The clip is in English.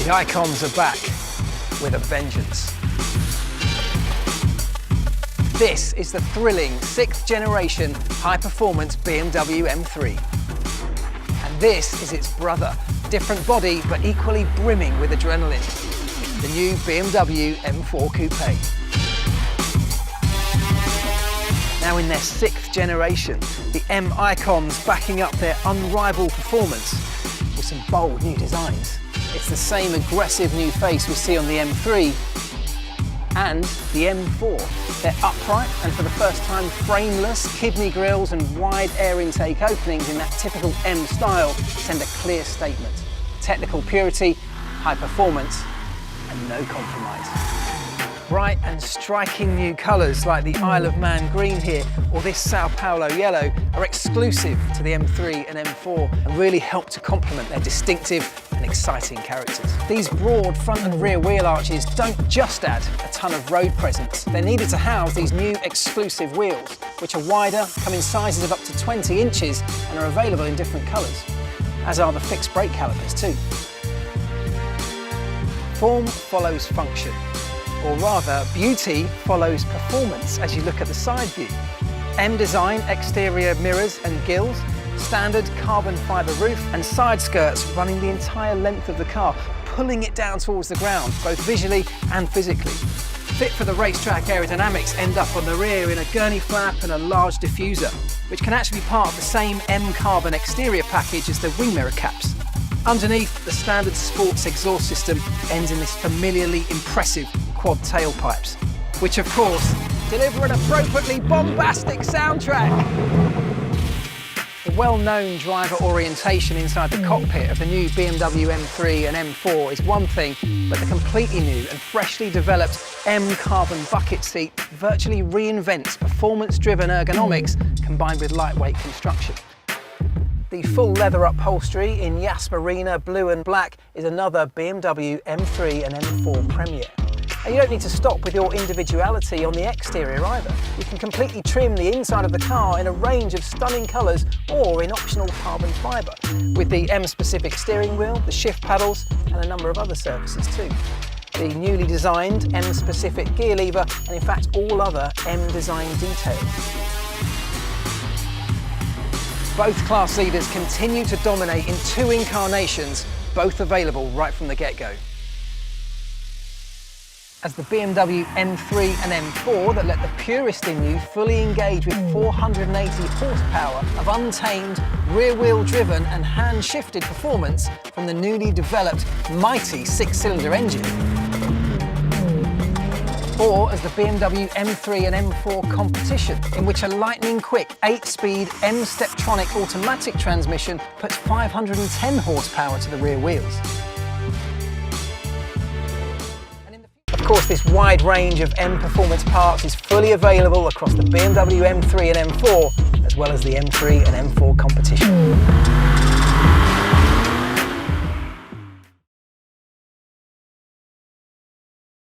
The icons are back with a vengeance. This is the thrilling 6th generation high-performance BMW M3. And this is its brother, different body but equally brimming with adrenaline. The new BMW M4 Coupe. Now in their 6th generation, the M icons backing up their unrivaled performance with some bold new designs. It's the same aggressive new face we see on the M3 and the M4. They're upright and for the first time frameless, kidney grills and wide air intake openings in that typical M style send a clear statement. Technical purity, high performance and no compromise. Bright and striking new colours like the Isle of Man green here or this Sao Paulo yellow are exclusive to the M3 and M4 and really help to complement their distinctive and exciting characters. These broad front and rear wheel arches don't just add a ton of road presence. They're needed to house these new exclusive wheels, which are wider, come in sizes of up to 20 inches and are available in different colours, as are the fixed brake calipers too. Form follows function. Or rather, beauty follows performance as you look at the side view. M design, exterior mirrors and grills, standard carbon fibre roof and side skirts running the entire length of the car, pulling it down towards the ground, both visually and physically. Fit for the racetrack aerodynamics end up on the rear in a gurney flap and a large diffuser, which can actually be part of the same M carbon exterior package as the wing mirror caps. Underneath, the standard sports exhaust system ends in this familiarly impressive quad tailpipes, which of course deliver an appropriately bombastic soundtrack. The well-known driver orientation inside the cockpit of the new BMW M3 and M4 is one thing, but the completely new and freshly developed M carbon bucket seat virtually reinvents performance-driven ergonomics combined with lightweight construction. The full leather upholstery in Yasmarina blue and black is another BMW M3 and M4 premiere. And you don't need to stop with your individuality on the exterior either. You can completely trim the inside of the car in a range of stunning colours or in optional carbon fibre, with the M-specific steering wheel, the shift paddles and a number of other surfaces too. The newly designed M-specific gear lever and in fact all other M-design details. Both class leaders continue to dominate in 2 incarnations, both available right from the get-go. As the BMW M3 and M4 that let the purist in you fully engage with 480 horsepower of untamed, rear-wheel driven and hand-shifted performance from the newly developed mighty 6-cylinder engine. Or as the BMW M3 and M4 competition, in which a lightning-quick 8-speed M-Steptronic automatic transmission puts 510 horsepower to the rear wheels. Of course, this wide range of M performance parts is fully available across the BMW M3 and M4, as well as the M3 and M4 competition.